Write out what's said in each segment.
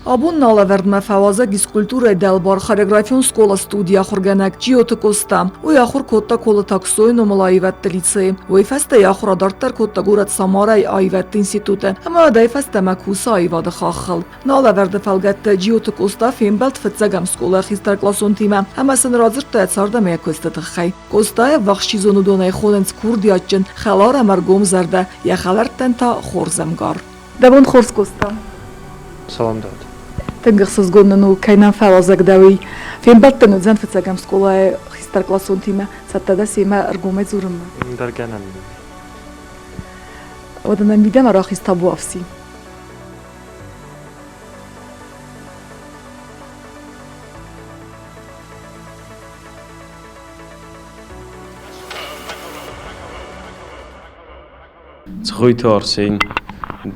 Abun nalaverdme favaza gizkultura delbar choreografion skola studia xurganak Giotto Costa. U yaxur kotta kolota ksoy nomala ayvetti lice. U feste yaxur adartar kotta gurat Samaray ayvetti institute. Ama day feste makusa ayvada xaxıl. Nalaverde felgette Giotto Costa filmbelt fetsegam skola xistar klason time. Ama sen razır teatsarda me kosta txay. Costa vaxshi zonu donay xolens kurdiyaçın xalar amargom zerde. Ya xalar tenta xorzemgar. Devon xorz Costa. Salam dad. Tengħis zgodnu kajna fawazak dawi. Fejn battenu zan fitsagam skola xistar klason time. Sattada sima argumet zurma. Dar ganam. ودنا نبيدنا راح يستابوا أفسي. Zgoit Arsen.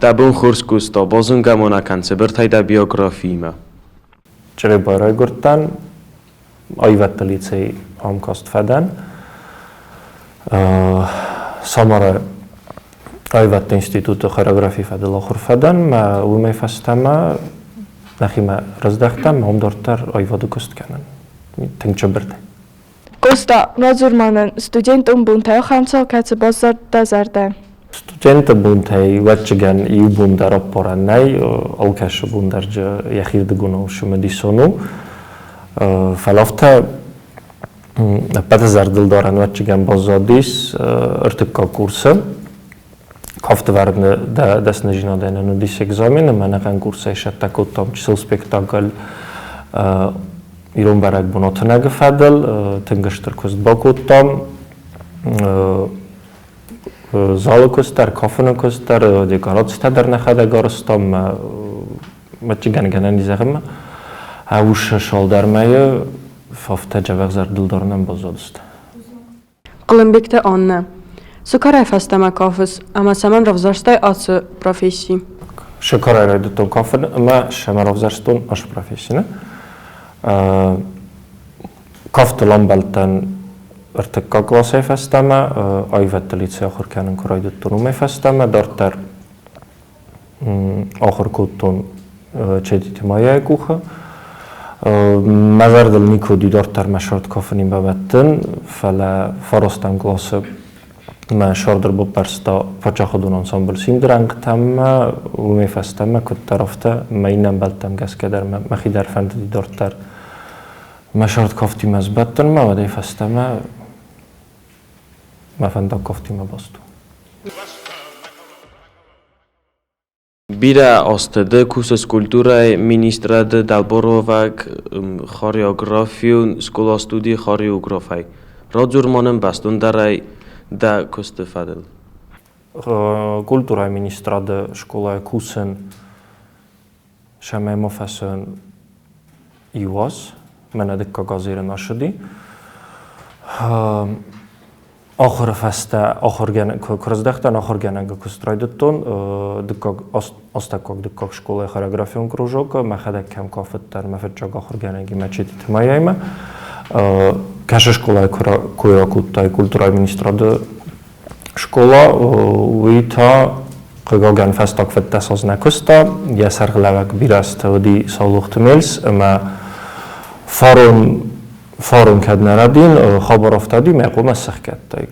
Dabon khurs Costa bazon gamonakan sebertay da biografima. Cere bayrای گرتن آیوت لیتسی آمکاست فدن سامارا آیوت انستیتوت خورگرافی فدل آخر فدن ما ومی فستما نخیما رزدختم هم دارتر آیوادو کست کنن تنگ چه برده Costa, razurmanın studentum buntay xamsa katı bazar dazarda. Student buntay vachgan i bundar opporanay alkash bundarja yaxirdigunu shumadisonu falafta patazar dildoran vachgan bazadis irtikka kursa Haftavarında da desna jinadena dis examen managan kursa shatta kotam çil spektakl İron barak bunotuna gefadel tengashtar kost bakotam Zalo kostar, kafene kostar, dekoratsiya dar naxada garstam machigan ganan izagim. Avush shaldarmayi fafta javagzar dildarnan bazodist. Qalimbekte Anna. Sukaray fastama kafis, ama saman ravzarstay atsı professi. Şakaray raydıton kafin, ama şama ravzarston aş professine. Kafta lambaltan ارتقا کلاسی فستم آیوت لیتسی آخر کنن کرایدت تونومی فستم دارتر آخر کودتون چیدیتی مایه گوخه مزردل نیکودی دارتر مشارد کافنیم ببتن فلا فراستم کلاسی ما شاردر با برستا پچه خودون انسامبل سیندرنگ تم و می فستم کد طرفته ما اینم بلتم گس کدر مخی در فندی دارتر مشارد کافتی مزبتن ما ودی فستم ما فندا کافتیم باستو. Bira astede kursus kulturay ministrade dalborovak choreografiun skola studi choreografaj. Rodzurmanem bastun daray da kostefadel. Kulturay ministrade škola kusen šamemo fasen iwas, mena dikka gazire našedi. آخر فسته آخر گن کرزدختن آخر گنگ کسترایدتون دکاک استکاک دکاک شکل خورگرافیون کروجوک مخدک کم کافت تر مفرجاگ آخر گنگی مچیت تماییم کش شکل کویرا کودتای کلتورای منیستراد شکلا ویتا قگاگن فستاک فت ساز نکستا یا سرغلوک بیراست ودی سالوخت میلس اما فارون کد نردین خبر افتادی میگم سخت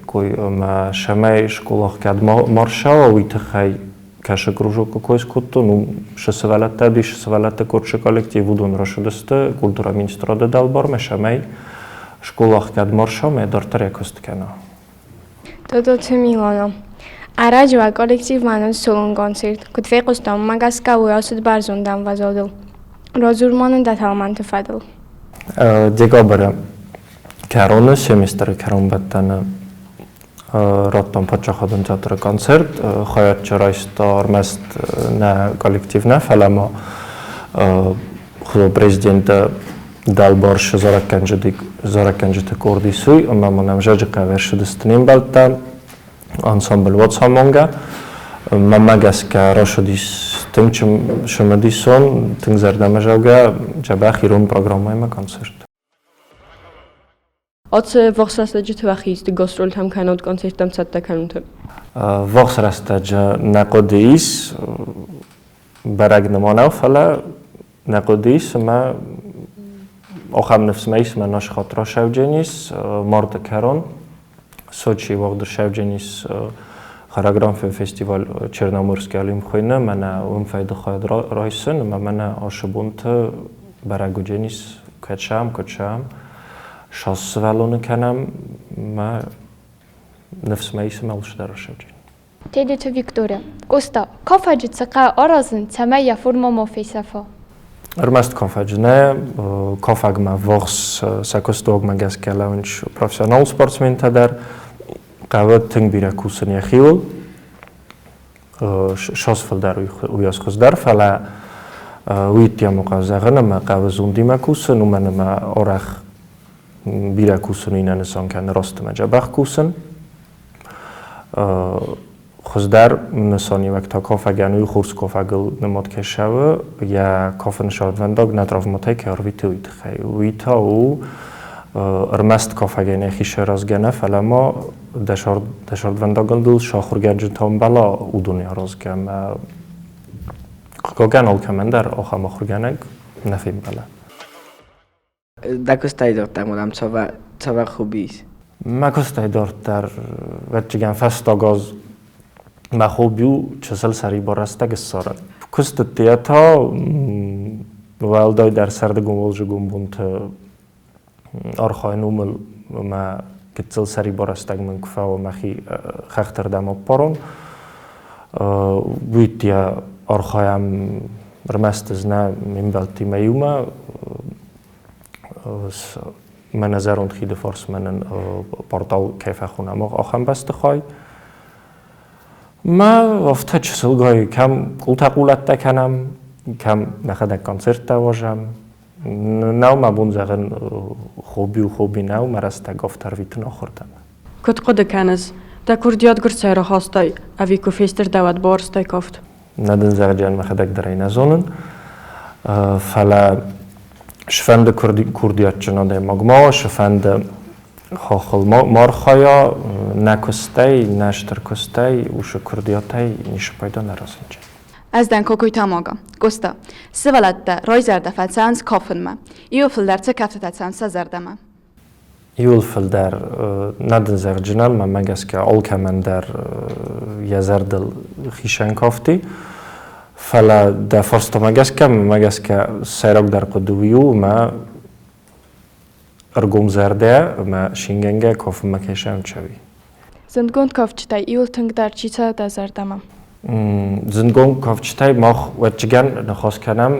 کوی ما شمای شکلاه کد مارشا و ایتخای کاش کروجو کویس کتو نو شسوالت تادی شسوالت کورچ کالکتیو دون رشدست کلتورا منیستراد دالبار ما شمای شکلاه کد مارشا می دارتر یکست کنه. تو میلانم. Araçva kolektiv manın solun konsert. Kutfey kustam magaska uyasud barzundan vazodul. Rozurmanın detalmantı fadıl. Degabere karonu semestr karun battana rattan paçaxadın teatr konsert hayat çaraysta mest na kolektivna falama xudo prezident dalbar zarakanjete kordisuy ama manam jajqa vershidistinin balta ensemble watsamonga mamagaska rashidis tınçım şamadison tınzardamajaga jaba xirun programmayma konsert Ați vărs rasta ce vachis de gastrol tam kanot concertam satta kanut. وقت رستج نقدیس برگ نمانه فلا نقدیس ما آخر نفس میس من ناش خاطر شوجنیس مارد کران سوچی وقت در شوجنیس خراگرام فستیوال چرنامورسکی علیم خوینه من اون فاید خواهد رایسن من آشبونت برگو جنیس کچم شاس ولونه کنم ما نفس میس مالش در شوجن تيدي تو فيكتوريا كوستا كافاجي تسقى أرازن تمايا فورما مفيسافا Ërmast kafajne, kafag ma vors sakostog ma gaskela unch professional sportsmen tadar qavat ting bira kusen yakhil shosfel dar uyas khuzdar fala uitya muqazagana ma qavzundi ma kusen u man ma orach bira kusen inan son kan rost ma jabakh kusen خزدار نسانی وقت تا کافگانوی خورس کافگل نماد کشاوه یا کافن شادونداگ نتراف متای که آرویت ویت خی ویتا او ارمست کافگانی خیشه رازگنه فلا ما دشاردونداگل دل شاخورگنج تام بلا او دنیا رازگم کاگن آل کمن در آخام آخورگنگ نفیم بلا دکستای دارتم ولم چوا خوبیست ما کستای دارتر وچگن فست آگاز ما خوبیو چسل سری بارسته گسارن کست تیاتا والدای در سرد گمولج گمبونت آرخای نومل ما کتسل سری بارسته من کفا و مخی خختر دم پارون ویتیا آرخایم رمست زنا من بالتی میوما من نظرون خید فارس من پورتال کیف خونم آخام بست خواهی ما وقتا چسلگاهی کم قولت کنم کم نخدا کنسرت واجم نو ما بونزغن خوبی نو مرسته گفتر ویتن آخردم Kut qod kennis, da kurdiyat gurtsayra hastay, avi ku fester dawat barstay kaft. ندن زغجان مخدك درين ازونن فلا شفند كرديات جناده مغما شفند خاخل مارخایا نکستی نشتر کستی وش کردیاتی نیش پیدا نرازنج. از دن کوکوی تاماگا. گستا. سوالات رایزرده فلسانس کافن ما. ایو فلدر چه کفت تسانس زرده ما. ایو فلدر ندن زغجنال ما مگس که آل کمن در یزردل خیشن کافتی. فلا در فرست مگس که سیرک در قدویو ما ارگوم زرده ما شینگنگه کاف مکشم چوی. زندگون کافچتای ایول تنگ در چیتا در زردما. زندگون کافچتای ماخ وچگن نخواست کنم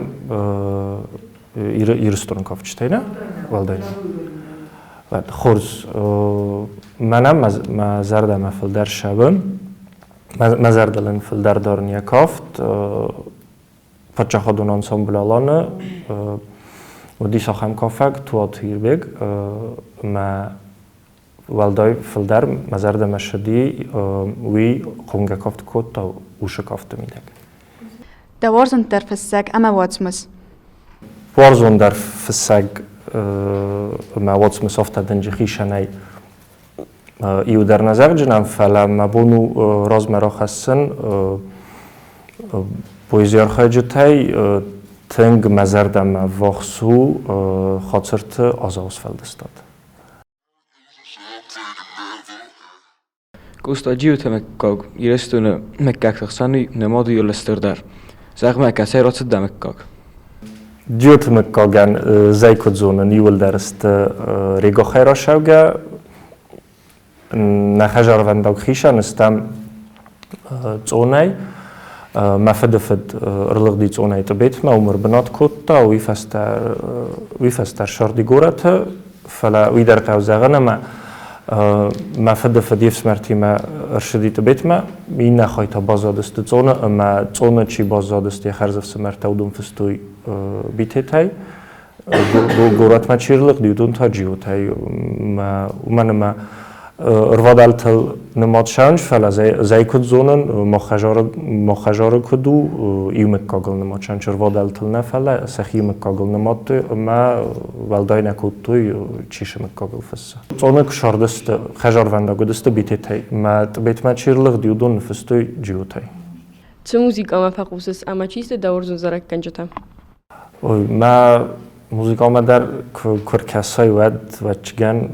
ایرستون کافچتای نه والدای. بعد خورز منم ما زردم فلدر شبم ما زردلن فلدر دارنیا کافت پچه خودون انسامبل آلانه و دیسا خم کافک تو هیربگ ما والدای فلدر مزرد مشدی وی خونگه کافت کود تا اوش کافت میدگ. دوارزن در فسگ اما واتمس. وارزن در فسگ ما واتمس افتادن جخیشنای ایو در نظر جنم فلا ما بونو راز مرا خستن بویزیار خواهجتای تنگ مزردم واخسو خاطرت آزاوس فلدستاد. Kosta جیوت مکاگ ایرستونه مکاک تخسانی نمادو یلستر در زخم مکاسای رات دمکاگ. جیوت مکاگن زایکود زونه نیول درست ریگا خیرا شوگه نخجار ونداگ خیشان استم زونای مفدفد رلق دی زونای تبیت ما عمر بنات کوتا ویفستر شردی گورته فلا ویدر قوزغنه ما مفدفد یفسمرتی ما ارشدی تبیت ما این نخواهی بازادست زونه اما زونه چی بازادست یخرزف سمرته ودون فستوی بیتیتای گورات ما چی رلق دیودون تا جیوتای من روادالتل نماد شانج فلا زي كود زونن مخجار كدو يومك كاغل نماد شانج روادالتل نفلا سخيمك كاغل نماد ما والداين كودوي چيشمك كاغل فس صونك شاردست خجار وندا گودست بيتي ما بيت ما چيرلغ ديودون فستوي جيوتاي چه موزیکا ما فقوسس اما چیست داورزون زرک کنجتم ما موزیکا ما در کرکسای و چگن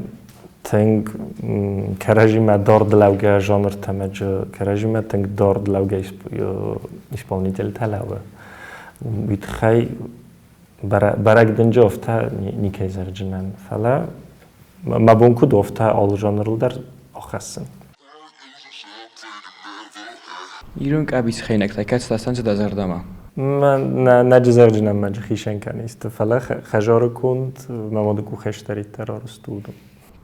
تنگ کرجی ما دارد لوگه ژانر تمج کرجی ما تنگ دارد لوگه исполнитель تلاوه بیت خی برگ دنجا افته نیکی زرجنن فلا ما بونکو دوفته آل ژانرل در آخرسن ایران کابیس خینک تکت استان چه دزردما من نجزر جنم مج خیشن کنیست فلا خجار کند مماد کو خشتری ترارستودم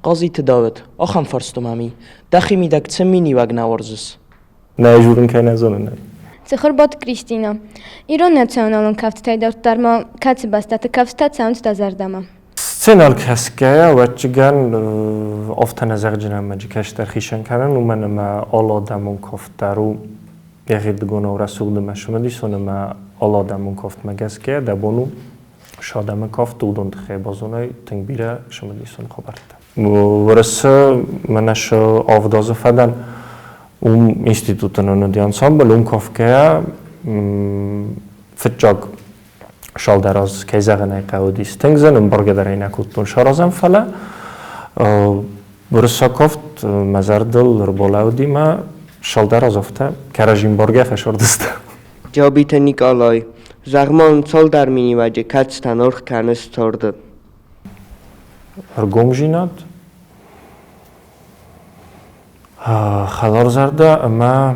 قاضی تداوت آخام فرستم امی دخی میدک چه مینی وگنا ورزس نه جورن که نزونه نه Цехор бот Кристина. Ирон националон кафттай дартарма каци бастата кафтат саунд дазардама. سценال کسکه و چگن افت نظر جنم مج کشتر خیشن کنن و من ما آلادمون کفترو یکی دگونه و رسول دمشون دیسونه ما آلادمون کفت مگسکه دبونو شادم کفت دودون تخیل بازونه تنگ بیره شما دیسون خبرده. ورسه منش آفداز فدن instituten di ensemble kofke فتجاگ شال دراز کیزگنای قودی استنگزن برگداری نکوتون شارازم فلا برساکفت مزردل ربولاودی ما شال دراز افته کراجیم برگه فشردست. جابیت نیکالای زغمان سال در مینی وجه کچ تنورخ کنست ترده. ارگوم جیناد خلار زرده اما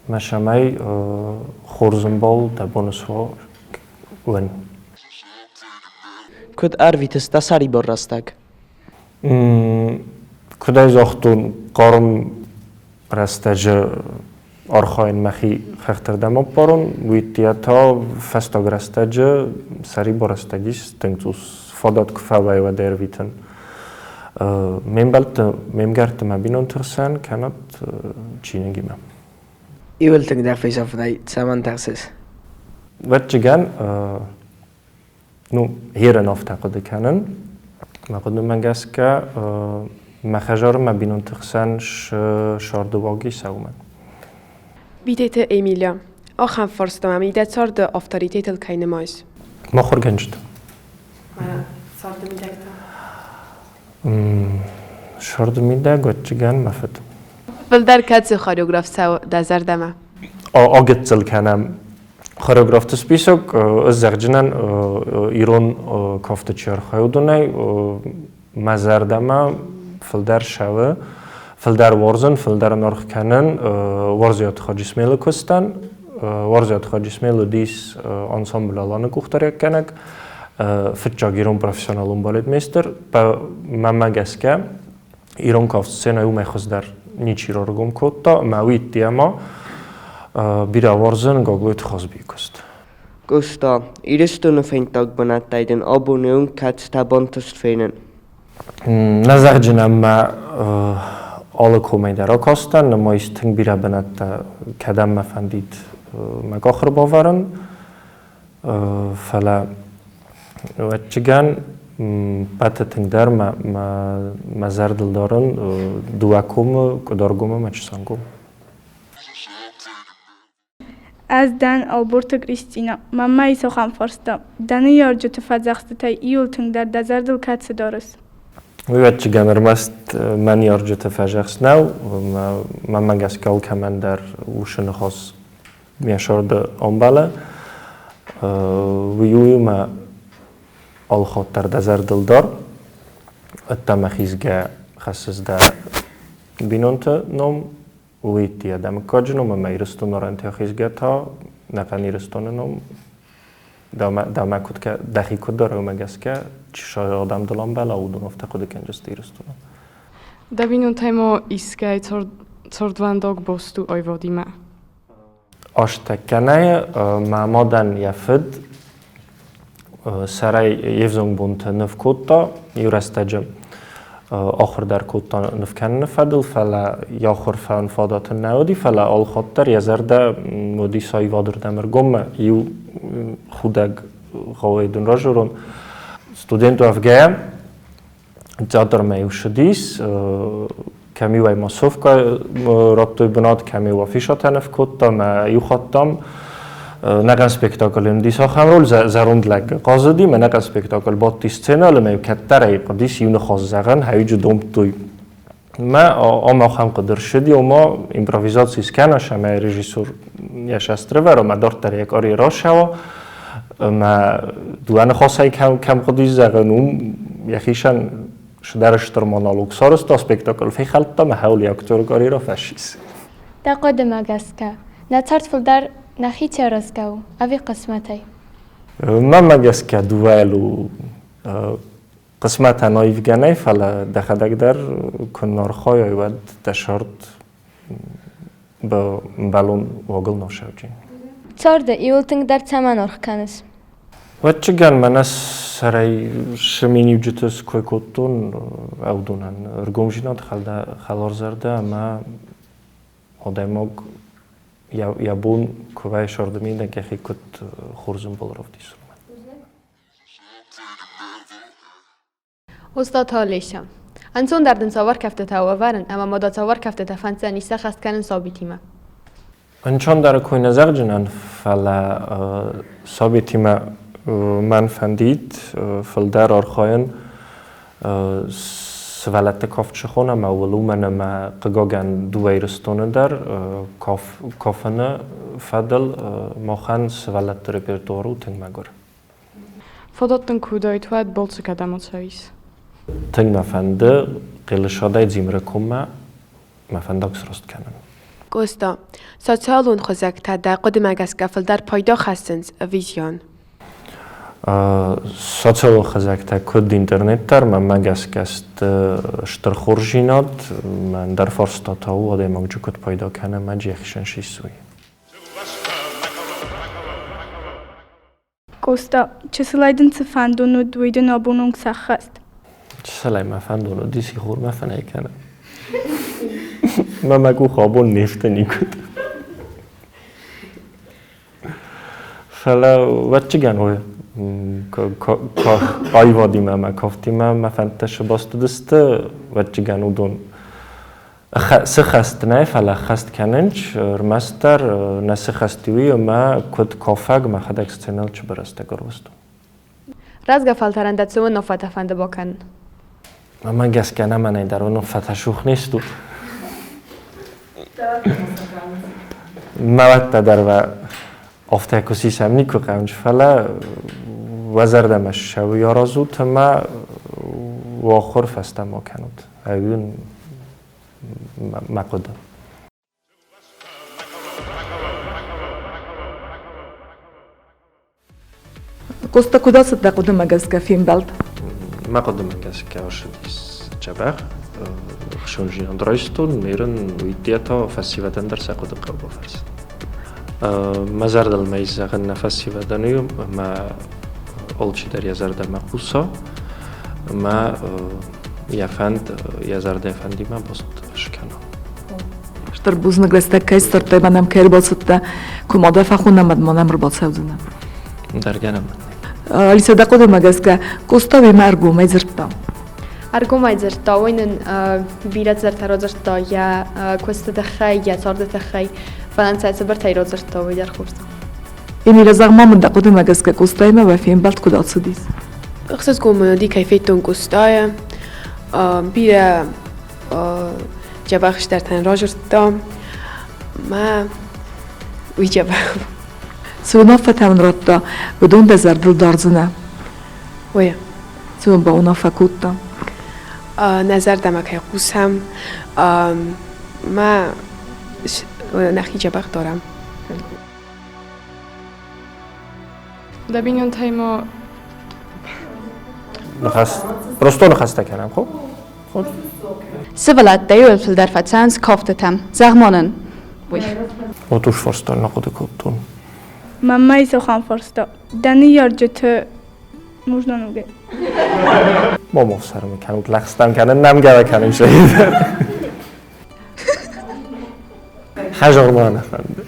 مشامای خورزنبال دبونس ها ون. کد ارویت است سری برستگ. کدای زاختون قارم رستج آرخاین مخی خختر دم پارون ویتیاتا فستاگ رستج سری برستگیست تنگتوس فادات کفاوی و درویتن. ممگرت ما بینون ترسن کنات چینگی ما. ایول تنگ در فیس افنای سامان ترسس. وقتیگن نو هیرن افتاده کنن. ما قدم منگس که مخجار ما بینون ترسن شاردواگی سومن. بیت ایمیلیا آخام فرستم امی ده سرد افتاریتیتل کاین مایز. ما خورگنجت. سرد میدکتا. شرد میده گوچگان مفت. بلدر کسی خاریوگراف سو دزردمه. آگت زل کنم خاریوگراف تسبیسک از زرجنن ایران کافت چهار خیودونه مزردمه فلدر شوه فلدر ورزن فلدر نرخ کنن ورزیات خاجسمیل کستن ورزیات خاجسمیل دیس انسامبل آلان کوختاری کنک فتجاگ ایران پروفسیونالون بالید میستر با ممگس که ایران کافت سینای او میخواست در نیچی رو گم کتا موید دیما بیرا ورزن گاگویت خواست بیکست. گستا ایرستون فینتاگ بنات تایدن آبونیون کت تابان تست فینن. نظر جنم ما آل کومی در آکاستن نمایست تنگ بیرا بنات کدام مفندید مگاخر باورن فلا وچگان پات تنگ در ما زردل دارن دواکوم کدارگوم مچسانگوم. از دن آلبرت کریستینا ماما سخن فرستم دنی یارجو تفزخت تای ایول تنگ در دزردل کت دارست. وچگان رمست من یارجو تفزخت نو ماما گسکال کمان در وشن خاص میشارد آنباله ویوی ما آل خاطر دزردل دار اتما خیزگه خصص دا بینونت نم ویتی آدم کاجنو ما ایرستون رانتی خیزگه تا نقن ایرستون نم دام کد که دخی کد داره و مگس که چشای آدم دلم بالا و دون افته کد کنجست ایرستون. دا بینونت ما ایسکای تردوانداگ باستو آیوادی ما. آشتکنه معمادن یفد سرای یفزون بونت نف کوتا یورستجم آخر در کوتا نف کن نفدل فلا یاخر فان فادات نودی فلا آل خاطر یزرده مودی سای وادر دمر گم یو خودگ خویدون راجرون استودنتو افگام جادر میو شدیس کمی وای مصوف که رابطه بناد کمی وافیشا تنف کوتا ما یو خاطم نقل سپیکتاکل دیس آخر رول زروند لگ قاضی من نقل سپیکتاکل باد دی سцена لمیو کتره قدیس یون خاص زغن هیچ دوم توی ما آم خم قدر شدی و ما ایمپروویزاسیون سکناش ما رژیسور یشستره و ما دارت در یک آری راش و ما دوان خاصی کم قدیس زغنوم یخیشان شدرش در مونولوگ سارس تا سپیکتاکل فی خلطه ما حالی اکتور کاری را فشیس. دقیقه مگسکه نترت فلدر نخی چراسکو اوی قسمتی. من مگسکه دوالو قسمت نایف گنای فلا دخدک در کنار خواهی و دشارت با بالون واقل نشوچین. چارده ایولتنگ در چمن آرخ کنس. و چگان من سرای شمینی وجودس کوی کتون اودونن رگومجینات خالار زرده ما آدماگ یا بون کوی شردمی نگهی کت خورزم بال رفتیس. استاد حالیشم. انسان در دنساور کفته تاورن اما مدت تاور کفته تفنسه نیسته خست کنن ثابتیمه. انچان در کوی نزار جنان فلا ثابتیمه من فندید فلدر آرخاین سوالت کافت خونه ما ولو من ما قگاگن دویرستونه در کافنه فدل ما خان سوالت رپرتوارو تنگ مگر. فداتن کودایت واد بولس کدام سویس. تنگ مفنده قلشادای زیمره کم مفنداکس راست کنن. گوستا سوسیالون خوزک تا در قدم اگس کفل در پایدا خستنز ویزیون. سوسیال خوزک تا کد اینترنت تر من مگس کست شتر خورجینات من در فرستاتا و آدم مگجو کد پایدا کنم من جیخشن شیسوی. گوستا چه سلایدن سفندونو دویدن آبونونگ سخست. سلای مفندونو دیسی خور مفنای کنم. من مگو خوابون نفته نیکود. فلا وچه گنوه آیوادی ما کافتی ما فنتش باست دسته وچه گنو دون سخست نه فلا خست کننچ رمستر نسخستیوی ما کد کافگ ما خدک سنال چه برسته گروستم. رازگا فالترندت سو نفت فنده باکن. من گس کنم من در اون نفت شوخ نیستو. مواد در و افته کسی سمنی که قمج فلا وزردمش شو یارازو تما و آخر فسته ما کنود. ایون مقدم. Коста куда се да куда магазка филм балт? مقدم магазка ошдис чабах خشونجی اندرایستون میرن ویدیاتا فسیودن در سقوط قلب فرس. مزرد المیزه نفسی ودانیو ما اولچی در یزرد مقوسا ما یفند یزرد فندی ما باست شکنم. شتر بوز نگرسته که استرته بنام کاری باست کماده فخون نمد منام رو باست دونم. درگنم. لیسه دکود مگسکه کوستاوی مرگو میزرتا. Argumajzerta, olyan bírátzerta rozerta, ja kosta dechai, ja szarda dechai, Francia szöbertai rozerta, vagy archurta. Emile زغمام من دقود مگسکه کوستای ما وفیم بالت کدات سدیس. اختصاص قوم دی کیفیتون کوستای بیره جبخش در تن راجرتا ما وی جبخ. سونا فتمن رتا بدون دزردل دارزنه. ویا. سون با اونا فکوتا. نظر دمک قوسم ما نخی جبخ دارم. دبینون تایما نخست پرستو نخسته کنم خب خب سوالات دیول فل در فتسانس کافتتم زغمانن وی اوتوش فرستال نقود کتون ماما ایسو خان فرستا دنی یار جت można nogę. ما مفسر میکنم لخستم کنه نمگه کنم شهید حجر ما نخنده